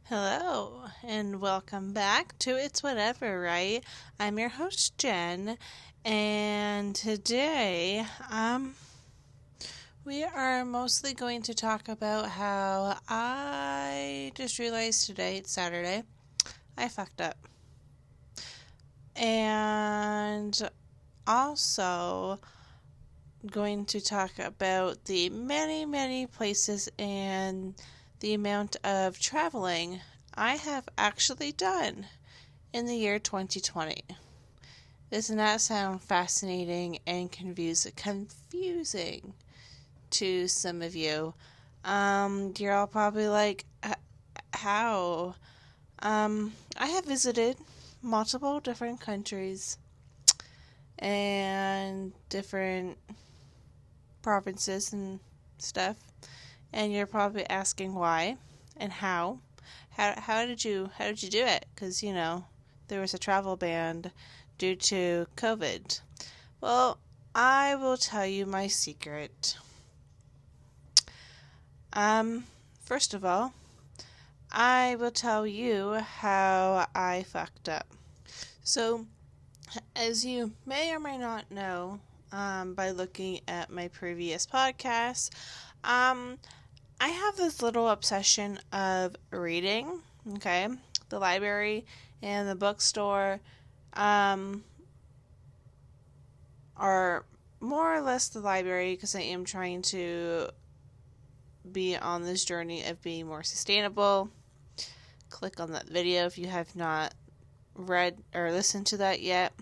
Hello, and welcome back to It's Whatever, right? I'm your host, Jen, and today, we are mostly going to talk about how I just realized today, it's Saturday, I fucked up. And also going to talk about the many, many places and the amount of traveling I have actually done in the year 2020. Doesn't that sound fascinating and confusing to some of you? You're all probably like, how? I have visited multiple different countries and different provinces and stuff, and you're probably asking why and how. How did you do it? Because there was a travel ban due to COVID. Well, I will tell you my secret. First of all, I will tell you how I fucked up. So, as you may or may not know, by looking at my previous podcasts, I have this little obsession of reading. Okay, the library and the bookstore, are more or less the library because I am trying to be on this journey of being more sustainable. Click on that video if you have not read or listened to that yet.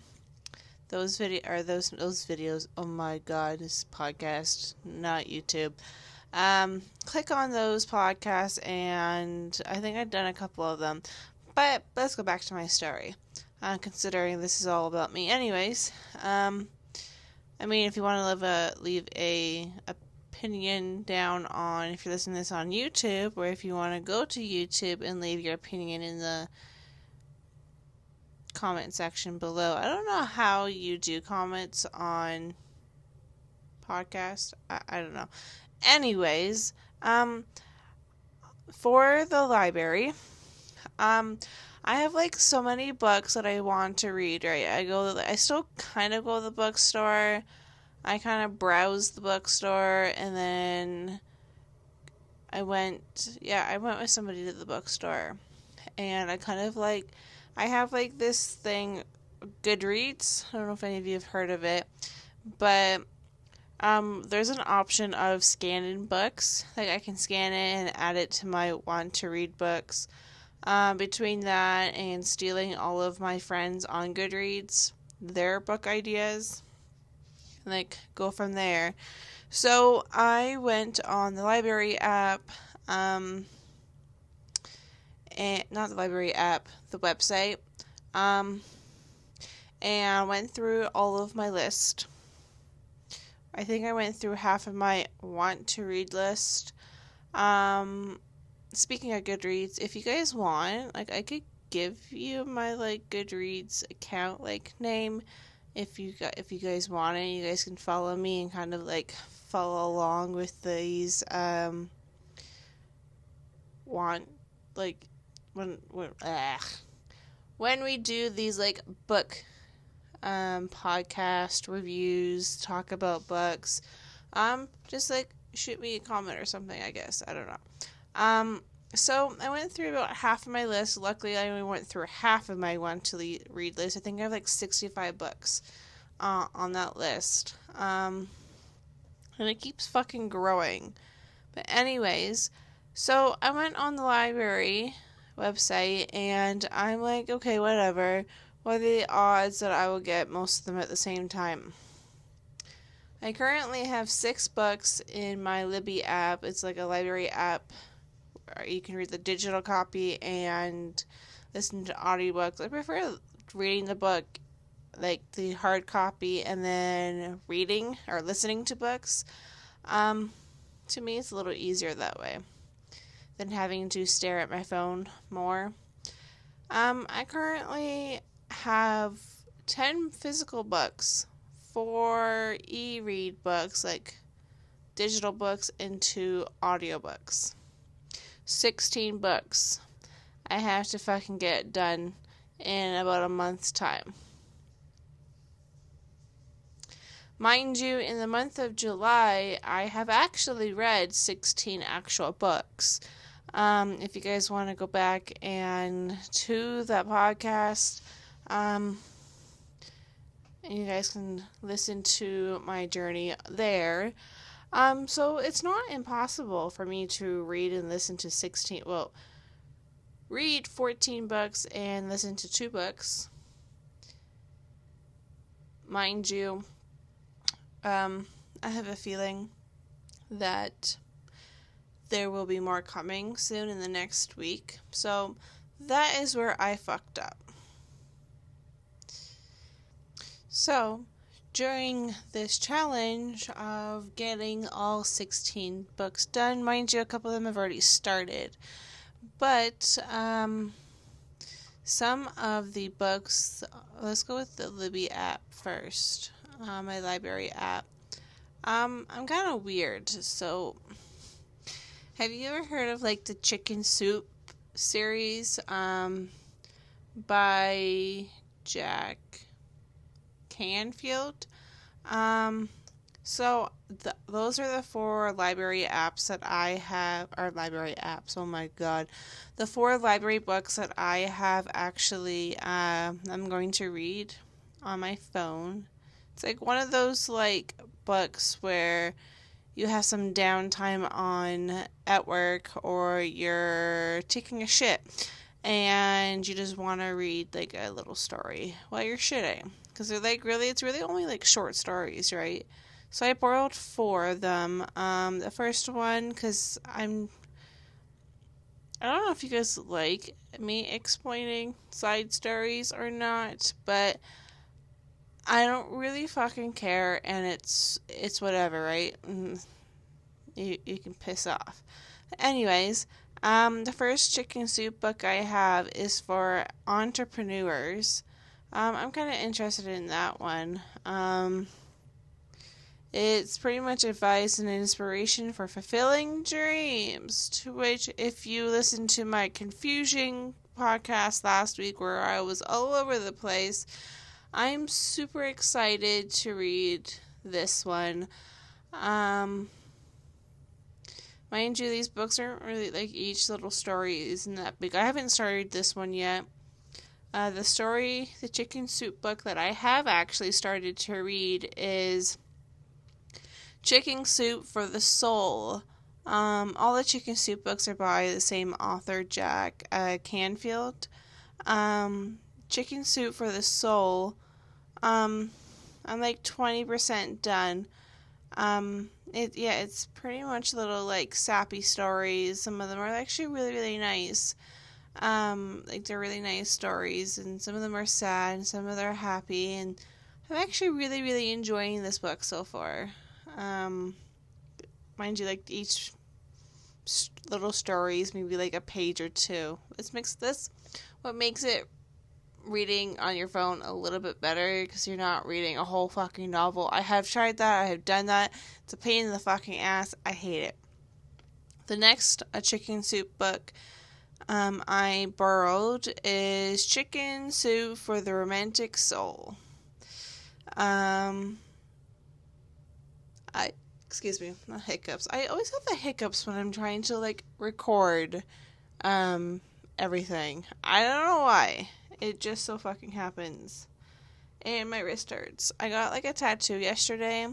Those videos. Oh my god, this podcast, not YouTube. Click on those podcasts, and I think I've done a couple of them. But let's go back to my story. Considering this is all about me, anyways. If you want to leave a opinion down on if you're listening to this on YouTube, or if you want to go to YouTube and leave your opinion in the comment section below. I don't know how you do comments on podcasts. I don't know. Anyways, for the library, I have so many books that I want to read, right? I still kind of go to the bookstore. I kind of browse the bookstore, and then I went with somebody to the bookstore, and I kind of I have this thing, Goodreads. I don't know if any of you have heard of it, but there's an option of scanning books. I can scan it and add it to my want to read books. Between that and stealing all of my friends on Goodreads, their book ideas, and go from there. So I went on the library app, and not the library app, the website, and went through all of my list. I think I went through half of my want to read list. Speaking of Goodreads, if you guys want, I could give you my Goodreads account name. If you guys want it, you guys can follow me and kind of follow along with these when we do these book podcast reviews, talk about books, just shoot me a comment or something, I guess. I don't know. So I went through about half of my list. Luckily, I only went through half of my want to read list. I think I have 65 books on that list. And it keeps fucking growing. But anyways, so I went on the library website, and I'm okay, whatever. What are the odds that I will get most of them at the same time? I currently have 6 books in my Libby app. It's a library app. You can read the digital copy and listen to audiobooks. I prefer reading the book, the hard copy, and then reading or listening to books. To me, it's a little easier that way than having to stare at my phone more. I currently have 10 physical books, 4 e-read books, digital books, and 2 audiobooks. 16 books. I have to fucking get it done in about a month's time. Mind you, in the month of July, I have actually read 16 actual books. If you guys want to go back and to that podcast, and you guys can listen to my journey there. So it's not impossible for me to read and listen to read 14 books and listen to 2 books. Mind you, I have a feeling that there will be more coming soon in the next week. So that is where I fucked up. So during this challenge of getting all 16 books done, mind you, a couple of them have already started. But some of the books, let's go with the Libby app first, my library app. I'm kind of weird, so have you ever heard of like the Chicken Soup series by Jack Canfield? So those are the 4 library apps that I have, or library apps, oh my god. The 4 library books that I have actually, I'm going to read on my phone. It's like one of those like books where you have some downtime on at work or you're taking a shit and you just want to read like a little story while you're shitting. Because they're like it's really only like short stories, right? So I borrowed 4 of them. The first one, because I don't know if you guys like me explaining side stories or not, but I don't really fucking care, and it's whatever, right? You can piss off. Anyways, the first Chicken Soup book I have is for entrepreneurs. I'm kind of interested in that one. It's pretty much advice and inspiration for fulfilling dreams, to which, if you listen to my Confusion podcast last week where I was all over the place, I'm super excited to read this one. Mind you, these books aren't really like each little story isn't that big. I haven't started this one yet. The Chicken Soup book that I have actually started to read is Chicken Soup for the Soul. All the Chicken Soup books are by the same author, Jack Canfield. Chicken Soup for the Soul. I'm like 20% done. It's pretty much little like sappy stories. Some of them are actually really, really nice. Like they're really nice stories, and some of them are sad, and some of them are happy, and I'm actually really, really enjoying this book so far. Mind you, like each little story is maybe like a page or 2. What makes it reading on your phone a little bit better, because you're not reading a whole fucking novel. I have tried that. I have done that. It's a pain in the fucking ass. I hate it. The next Chicken Soup book I borrowed is Chicken Soup for the Romantic Soul. Excuse me, not hiccups. I always have the hiccups when I'm trying to like record everything. I don't know why. It just so fucking happens. And my wrist hurts. I got like a tattoo yesterday.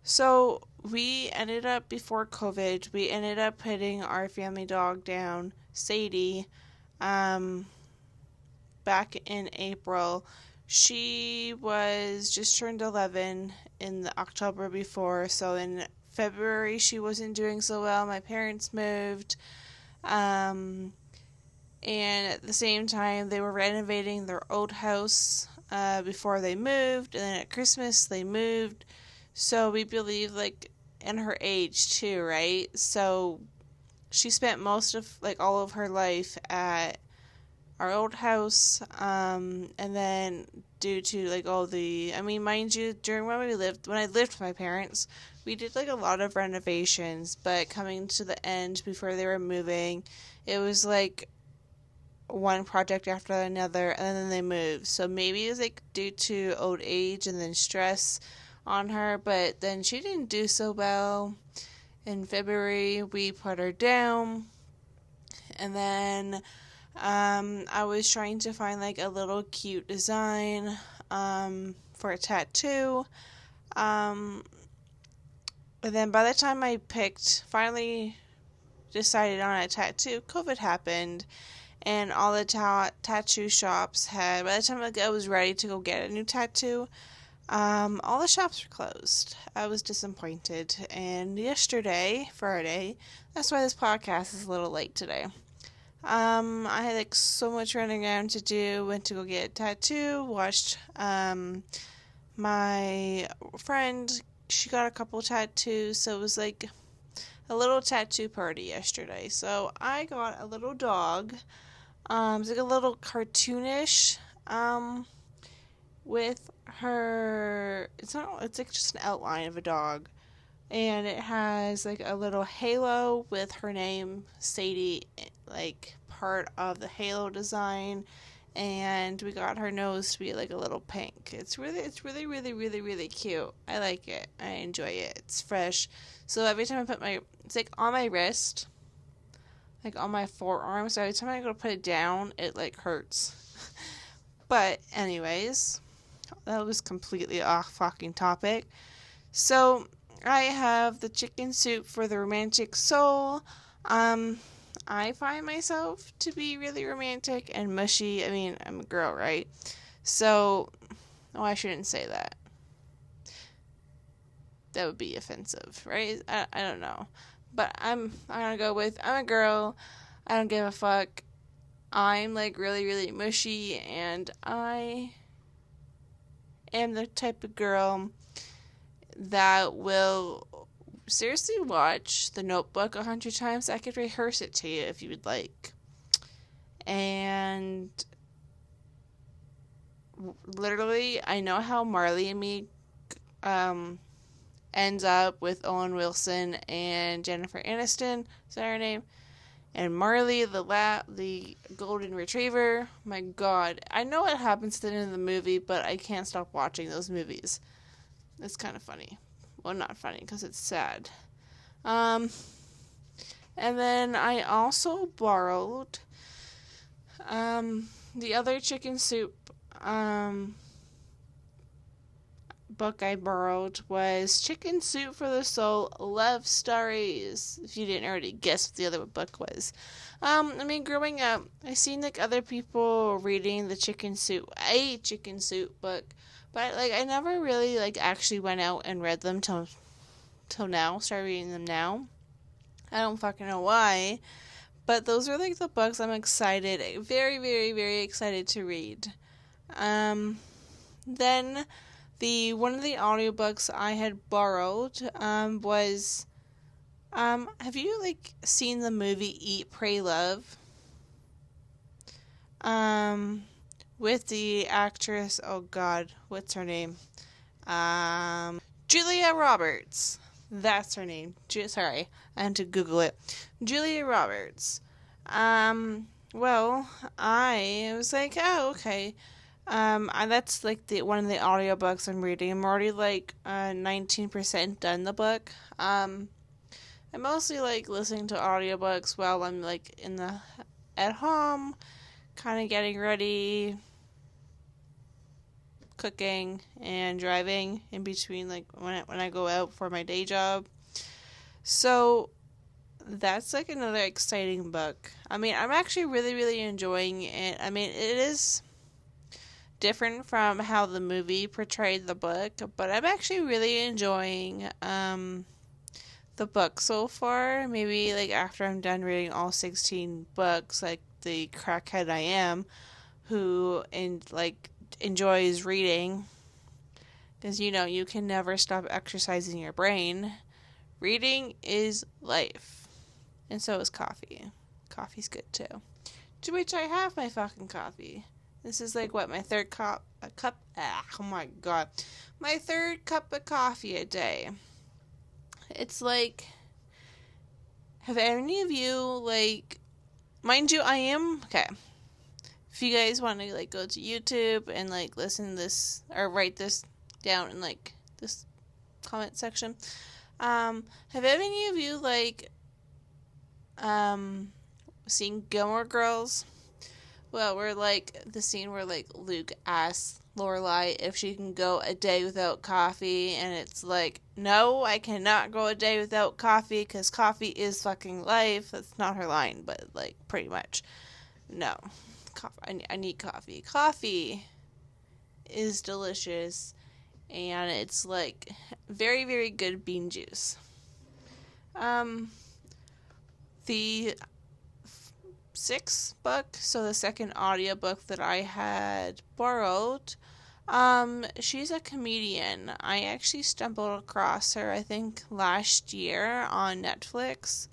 So we ended up, before COVID, we ended up putting our family dog down, Sadie, back in April. She was just turned 11 in the October before, so in February she wasn't doing so well. My parents moved, and at the same time they were renovating their old house before they moved, and then at Christmas they moved. So we believe, like, in her age too, right? So she spent most of, like, all of her life at our old house, and then due to like all the, I mean, mind you, during when I lived with my parents, we did like a lot of renovations, but coming to the end before they were moving, it was like one project after another, and then they moved. So maybe it was like due to old age and then stress on her, but then she didn't do so well. In February, we put her down, and then I was trying to find like a little cute design for a tattoo. And then by the time I finally decided on a tattoo, COVID happened, and all the tattoo shops had, by the time I was ready to go get a new tattoo, all the shops were closed. I was disappointed, and yesterday, Friday, that's why this podcast is a little late today. I had like so much running around to do. Went to go get a tattoo. Watched my friend. She got a couple tattoos, so it was like a little tattoo party yesterday. So I got a little dog. It's like a little cartoonish. With her. It's not. It's like just an outline of a dog. And it has like a little halo with her name, Sadie, like part of the halo design. And we got her nose to be like a little pink. It's really, really, really, really cute. I like it. I enjoy it. It's fresh. So every time I put it's like on my wrist, like on my forearm. So every time I go to put it down, it like hurts. But anyways, that was completely off fucking topic. So I have the chicken soup for the romantic soul. I find myself to be really romantic and mushy. I mean, I'm a girl, right? So, I shouldn't say that. That would be offensive, right? I don't know. But I'm gonna go with, I'm a girl. I don't give a fuck. I'm like really, really mushy, and I am the type of girl that will seriously watch The Notebook 100 times. I could rehearse it to you if you would like. And literally, I know how Marley and me ends up with Owen Wilson and Jennifer Aniston. Is that her name? And Marley, the golden retriever. My God, I know what happens at the end of the movie, but I can't stop watching those movies. It's kind of funny. Well, not funny, because it's sad. And then I also borrowed, the other chicken soup, book I borrowed was Chicken Soup for the Soul, Love Stories, if you didn't already guess what the other book was. I mean, growing up, I seen, like, other people reading a chicken soup book, but, like, I never really, like, actually went out and read them till now, started reading them now. I don't fucking know why, but those are, like, the books I'm excited, very, very, very excited to read. Then one of the audiobooks I had borrowed, was, have you, like, seen the movie Eat, Pray, Love? With the actress, oh god, what's her name? Julia Roberts. That's her name. Sorry, I had to Google it. Julia Roberts. Well, I was like, oh, okay. That's like one of the audiobooks I'm reading. I'm already like 19% done the book. I mostly like listening to audiobooks while I'm like at home, kind of getting ready, cooking and driving in between, like when I go out for my day job. So that's like another exciting book. I mean, I'm actually really, really enjoying it. I mean, it is different from how the movie portrayed the book, but I'm actually really enjoying the book so far. Maybe like after I'm done reading all 16 books, like the crackhead I am, who enjoys reading, because you can never stop exercising your brain. Reading is life, and so is coffee. Coffee's good too. To which I have my fucking coffee. This is like what, my third oh my god. My third cup of coffee a day. It's like, have any of you, like, mind you, I am, okay. If you guys want to, like, go to YouTube and, like, listen to this, or write this down in, like, this comment section. Have any of you, like, seen Gilmore Girls? Well, we're like the scene where like Luke asks Lorelai if she can go a day without coffee, and it's like, no, I cannot go a day without coffee because coffee is fucking life. That's not her line, but like pretty much. No, I need coffee. Coffee is delicious, and it's like very, very good bean juice. The sixth book, so the second audiobook that I had borrowed, she's a comedian. I actually stumbled across her, I think, last year on Netflix.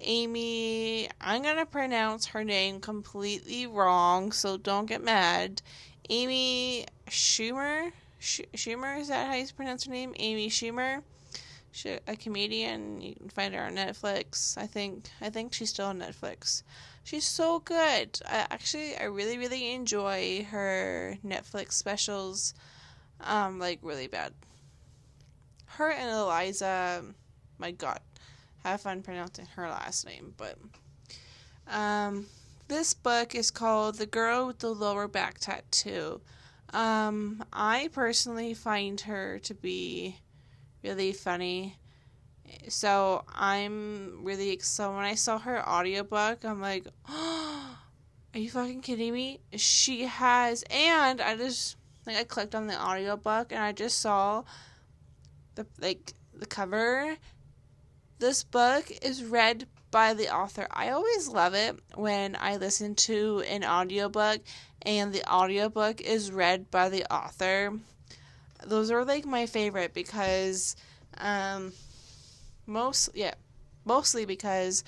Amy, I'm gonna pronounce her name completely wrong, so don't get mad. Amy Schumer? Schumer, is that how you pronounce her name? Amy Schumer? A comedian. You can find her on Netflix. I think she's still on Netflix. She's so good. I really, really enjoy her Netflix specials. Like really bad. Her and Eliza, my God, have fun pronouncing her last name. But this book is called The Girl with the Lower Back Tattoo. I personally find her to be really funny. So I'm really excited. When I saw her audiobook, I'm like, oh, are you fucking kidding me? She has, and I clicked on the audiobook and I just saw the cover. This book is read by the author. I always love it when I listen to an audiobook and the audiobook is read by the author. Those are like my favorite because mostly because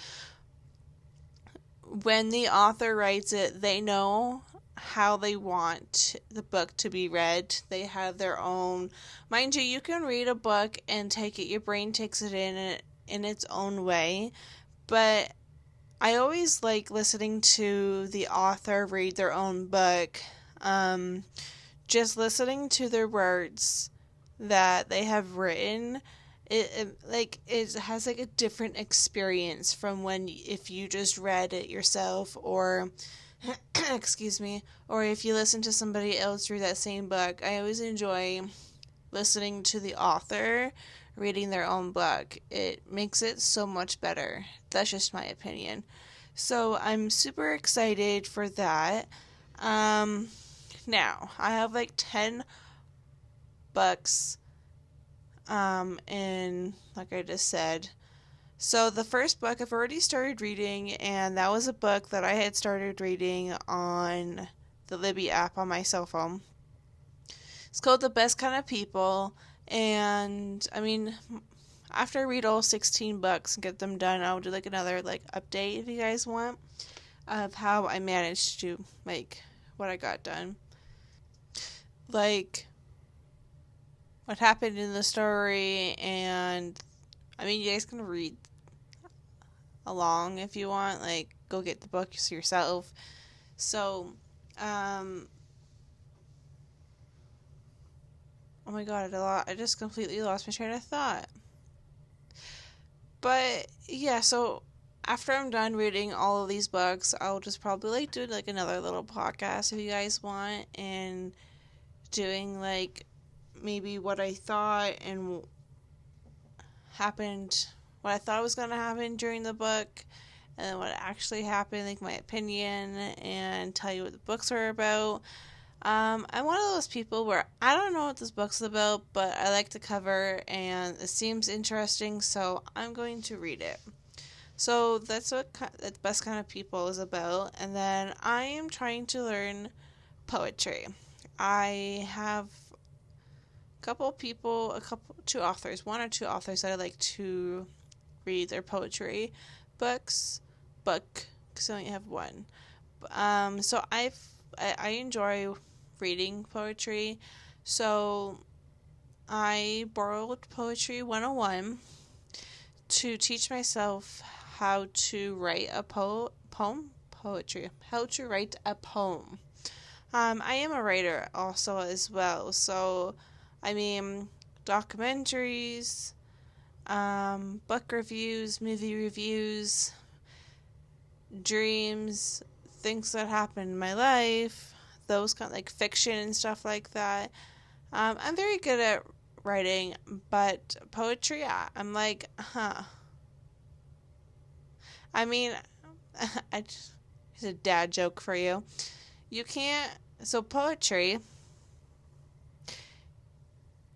when the author writes it, they know how they want the book to be read. They have their own, mind you can read a book and take it, your brain takes it in its own way, but I always like listening to the author read their own book. Just listening to their words that they have written, it has like a different experience from when if you just read it yourself, or excuse me, or if you listen to somebody else read that same book. I always enjoy listening to the author reading their own book. It makes it so much better. That's just my opinion. So I'm super excited for that. Now, I have like 10 books, and like I just said. So the first book I've already started reading, and that was a book that I had started reading on the Libby app on my cell phone. It's called The Best Kind of People, and I mean, after I read all 16 books and get them done, I'll do like another like update if you guys want of how I managed to like what I got done. Like what happened in the story, and I mean, you guys can read along if you want, like go get the books yourself. So oh my god, I just completely lost my train of thought. But yeah, so after I'm done reading all of these books, I'll just probably like do like another little podcast if you guys want, and doing like maybe what I thought and happened, what I thought was going to happen during the book, and then what actually happened, like my opinion, and tell you what the books are about. I'm one of those people where I don't know what this book's about, but I like the cover and it seems interesting, so I'm going to read it. So that's what the Best Kind of People is about. And then I am trying to learn poetry. I have two authors, one or two authors that I like to read their poetry book because I only have one. So I enjoy reading poetry. So I borrowed Poetry 101 to teach myself how to write a poetry, how to write a poem. I am a writer also as well, so I mean, documentaries, book reviews, movie reviews, dreams, things that happen in my life, those kind of like fiction and stuff like that. I'm very good at writing, but poetry, I'm like, huh. I mean, it's a dad joke for you. You can't. So poetry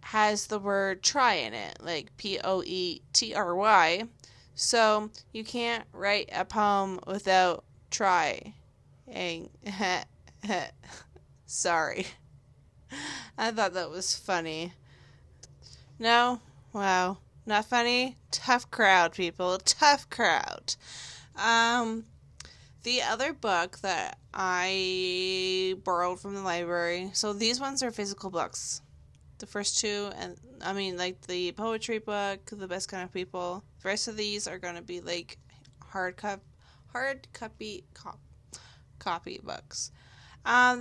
has the word try in it, like poetry. So you can't write a poem without trying. Sorry. I thought that was funny. No? Wow. Not funny? Tough crowd, people. Tough crowd. Um, the other book that I borrowed from the library, so these ones are physical books. The first two, and I mean, like the poetry book, The Best Kind of People. The rest of these are going to be like hard copy books.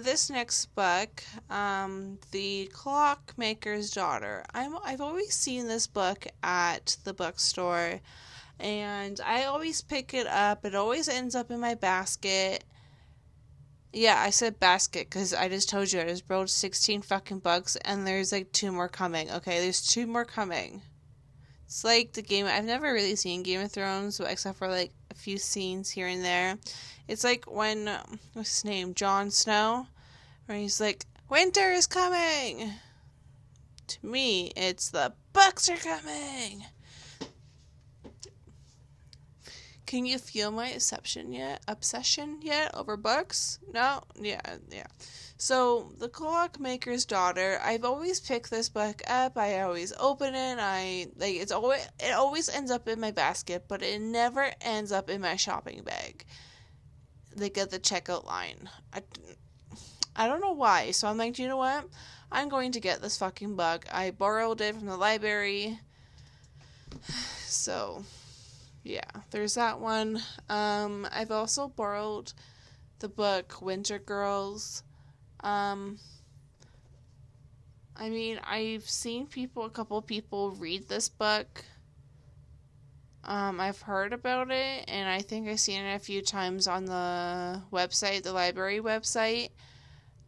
This next book, The Clockmaker's Daughter. I've always seen this book at the bookstore, and I always pick it up. It always ends up in my basket. Yeah, I said basket because I just told you I just borrowed 16 fucking books, and there's like 2 more coming. Okay, there's 2 more coming. It's like the game. I've never really seen Game of Thrones, except for like a few scenes here and there. It's like when, what's his name? Jon Snow, where he's like, winter is coming! To me, it's the books are coming! Can you feel my obsession yet over books? No? Yeah. So, The Clockmaker's Daughter, I've always picked this book up. I always open it. It always ends up in my basket, but it never ends up in my shopping bag. Like at the checkout line. I don't know why. So I'm like, do you know what? I'm going to get this fucking book. I borrowed it from the library. So, yeah, there's that one. I've also borrowed the book Winter Girls. I mean, I've seen a couple people read this book. I've heard about it, and I think I've seen it a few times on the website, the library website.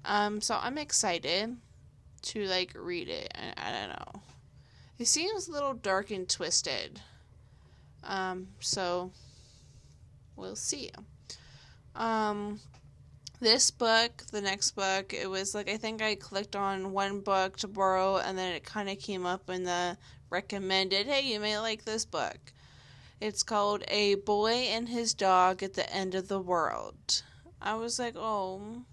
So I'm excited to, like, read it. I don't know. It seems a little dark and twisted. So we'll see. This book, the next book, it was like, I think I clicked on one book to borrow, and then it kind of came up in the recommended, hey, you may like this book. It's called A Boy and His Dog at the End of the World. I was like, oh,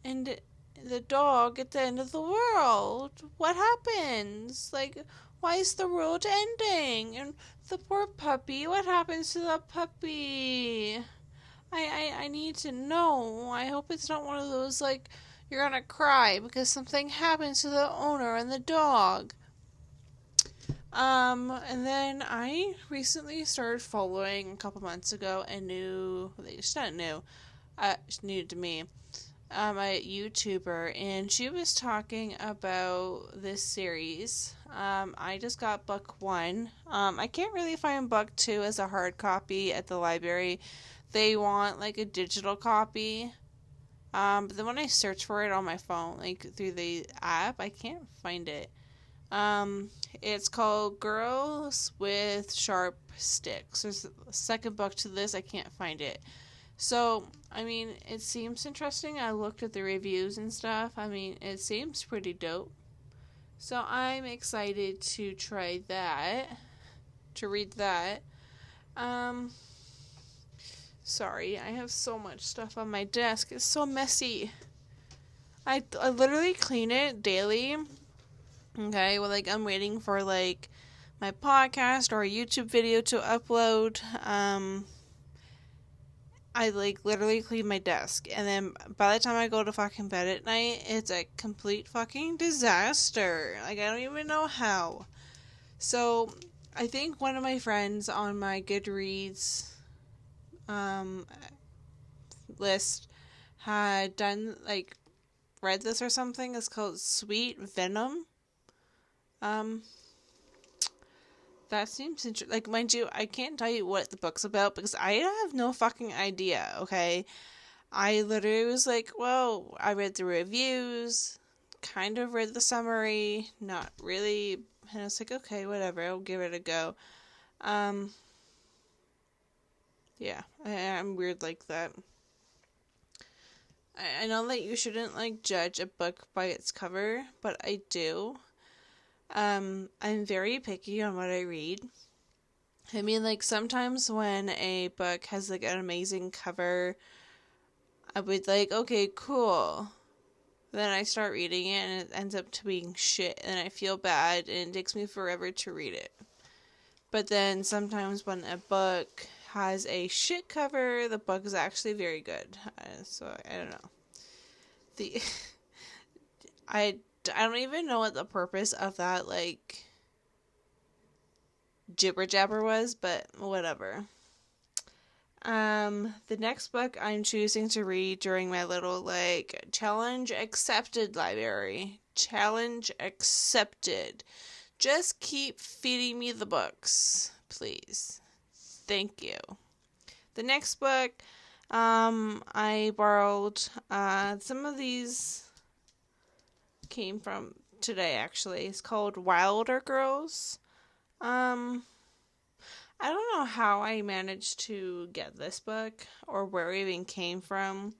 and the dog at the end of the world. What happens? Like, why is the world ending? And the poor puppy, what happens to the puppy? I need to know. I hope it's not one of those, like, you're gonna cry because something happens to the owner and the dog. And then I recently started following a couple months ago it's not new, it's new to me, a YouTuber, and she was talking about this series. I just got book 1. I can't really find book 2 as a hard copy at the library. They want, like, a digital copy. But then when I search for it on my phone, like, through the app, I can't find it. It's called Girls with Sharp Sticks. There's a second book to this. I can't find it. So, I mean, it seems interesting. I looked at the reviews and stuff. I mean, it seems pretty dope. So, I'm excited to try that. To read that. Sorry, I have so much stuff on my desk. It's so messy. I literally clean it daily. Okay, well, like, I'm waiting for, like, my podcast or a YouTube video to upload. I like literally clean my desk, and then by the time I go to fucking bed at night, it's a complete fucking disaster. Like, I don't even know how. So I think one of my friends on my Goodreads um, list had done, like, read this or something. It's called Sweet Venom. Um, that seems interesting. Like, mind you, I can't tell you what the book's about because I have no fucking idea, okay? I literally was like, well, I read the reviews, kind of read the summary, not really, and I was like, okay, whatever, I'll give it a go. Um, yeah, I'm weird like that. I know that you shouldn't, like, judge a book by its cover, but I do. I'm very picky on what I read. I mean, like, sometimes when a book has, like, an amazing cover, I would, like, okay, cool. Then I start reading it, and it ends up to being shit, and I feel bad, and it takes me forever to read it. But then sometimes when a book has a shit cover, the book is actually very good. So, I don't know. The I don't even know what the purpose of that, like, jibber jabber was, but whatever. The next book I'm choosing to read during my little, like, challenge accepted library. Challenge accepted. Just keep feeding me the books, please. Thank you. The next book, I borrowed, some of these came from today, actually. It's called Wilder Girls. I don't know how I managed to get this book or where it even came from,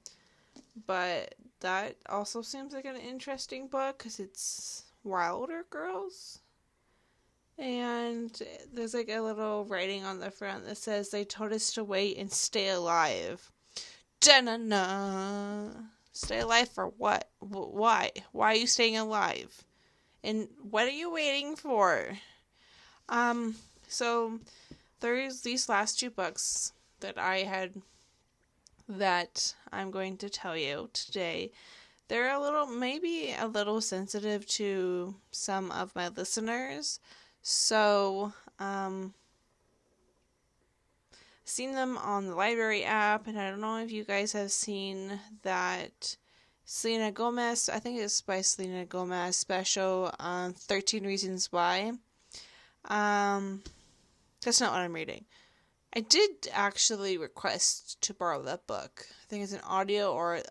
but that also seems like an interesting book because it's Wilder Girls. And there's like a little writing on the front that says they told us to wait and stay alive. Da-na-na. Stay alive for what? Why? Why are you staying alive? And what are you waiting for? So there's these last two books that I had that I'm going to tell you today. They're maybe a little sensitive to some of my listeners. So, seen them on the library app, and I don't know if you guys have seen that Selena Gomez, I think it's by Selena Gomez, special 13 Reasons Why. That's not what I'm reading. I did actually request to borrow that book. I think it's an audio or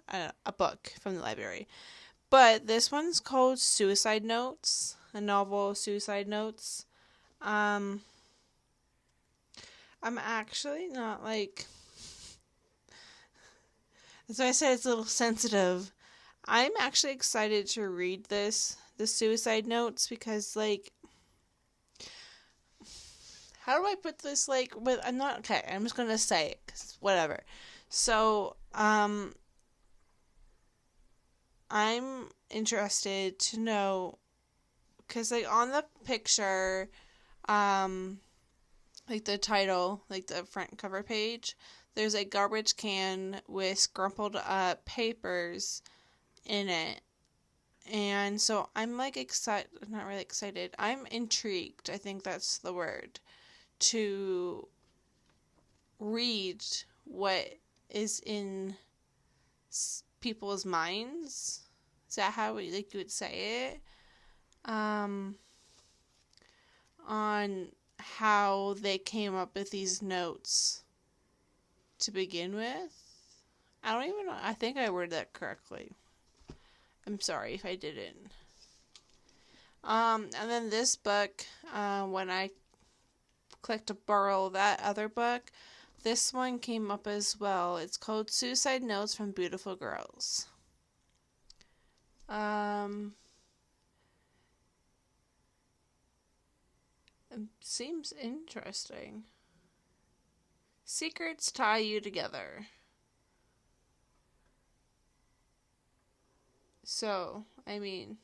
a book from the library. But this one's called Suicide Notes, a novel, Suicide Notes. I'm actually not like... As I said, it's a little sensitive. I'm actually excited to read the Suicide Notes, because, like, how do I put this, like, I'm not, okay, I'm just gonna say it, 'cause whatever. So, I'm interested to know, because, like, on the picture, like, the title, like, the front cover page, there's a garbage can with scrumpled up papers in it. And so I'm, like, excited, not really excited, I'm intrigued, I think that's the word, to read what is in people's minds. Is that how you would say it? On how they came up with these notes to begin with. I don't even know. I think I worded that correctly. I'm sorry if I didn't. And then this book, when I clicked to borrow that other book, this one came up as well. It's called Suicide Notes from Beautiful Girls. It seems interesting. Secrets tie you together. So, I mean,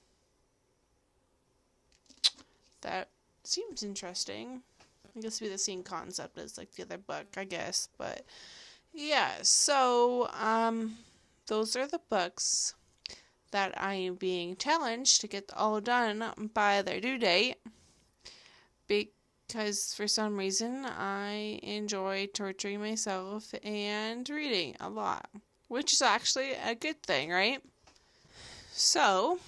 that seems interesting. I guess it'd be the same concept as, like, the other book, I guess. But, Yeah, so those are the books that I am being challenged to get all done by their due date, because for some reason I enjoy torturing myself and reading a lot, which is actually a good thing, right? So,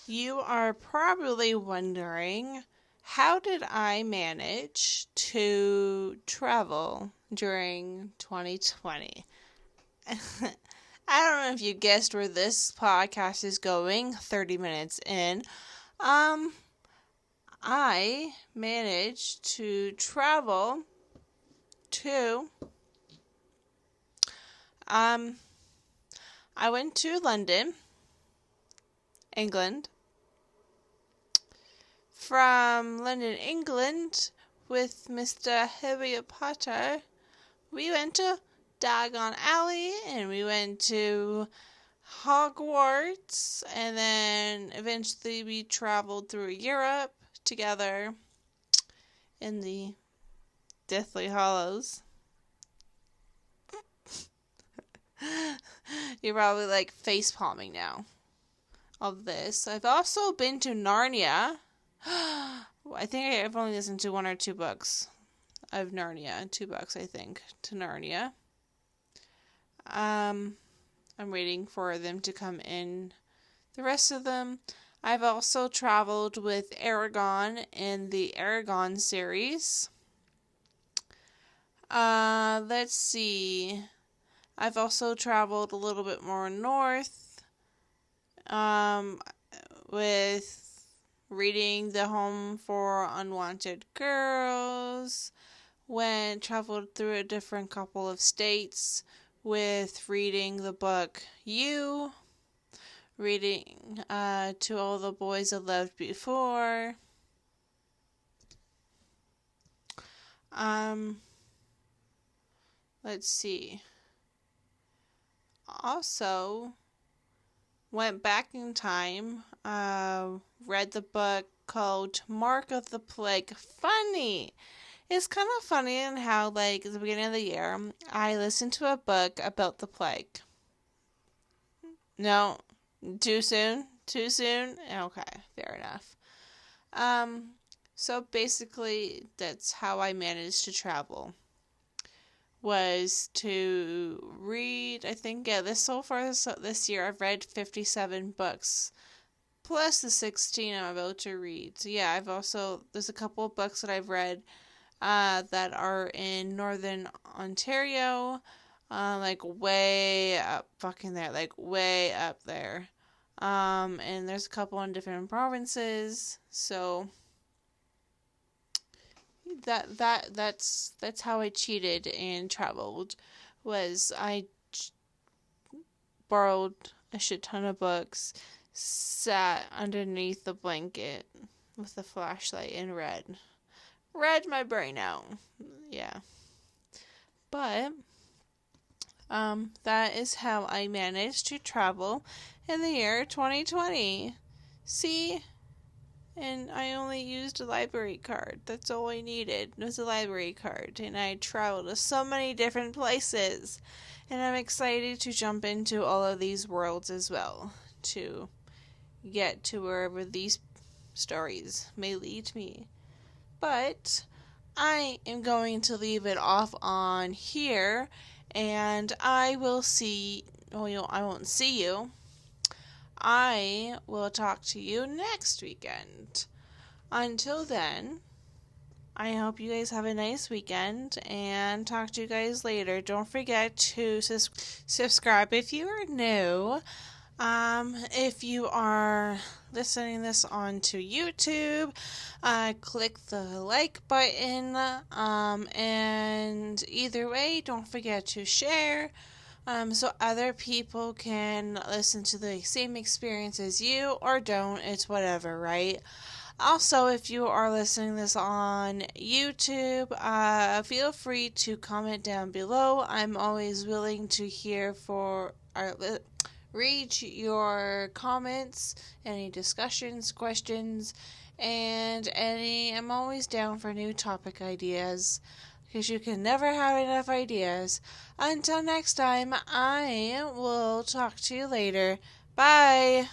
you are probably wondering, how did I manage to travel during 2020? I don't know if you guessed where this podcast is going 30 minutes in. I managed to travel to, I went to London, England. From London, England, with Mr. Harry Potter, we went to Diagon Alley, and we went to Hogwarts, and then eventually we traveled through Europe together in the Deathly Hallows. You're probably like face palming now of this. I've also been to Narnia. I think I've only listened to one or two books of Narnia. 2 books, I think, to Narnia. I'm waiting for them to come in. The rest of them, I've also traveled with Aragon in the Aragon series. Let's see. I've also traveled a little bit more north, with reading The Home for Unwanted Girls. Traveled through a different couple of states with reading the book You, reading To All the Boys I Loved Before. Let's see. Also, went back in time, read the book called Mark of the Plague. Funny! It's kind of funny in how, like, at the beginning of the year, I listened to a book about the plague. No? Too soon? Too soon? Okay, fair enough. So basically, that's how I managed to travel. Was to read, I think, this year I've read 57 books. Plus the 16 I'm about to read. So yeah, there's a couple of books that I've read that are in Northern Ontario, like way up way up there. And there's a couple in different provinces, so that's how I cheated and traveled. Was I borrowed a shit ton of books, sat underneath the blanket with a flashlight, and read my brain out. Yeah. But that is how I managed to travel in the year 2020. See? And I only used a library card. That's all I needed was a library card. And I traveled to so many different places. And I'm excited to jump into all of these worlds as well, to get to wherever these stories may lead me. But I am going to leave it off on here, and I won't see you. I will talk to you next weekend. Until then, I hope you guys have a nice weekend, and talk to you guys later. Don't forget to subscribe if you are new. If you are listening this onto YouTube, click the like button, and either way, don't forget to share, so other people can listen to the same experience as you, or don't. It's whatever, right? Also, if you are listening this on YouTube, feel free to comment down below. I'm always willing to read your comments, any discussions, questions, and I'm always down for new topic ideas, because you can never have enough ideas. Until next time, I will talk to you later. Bye.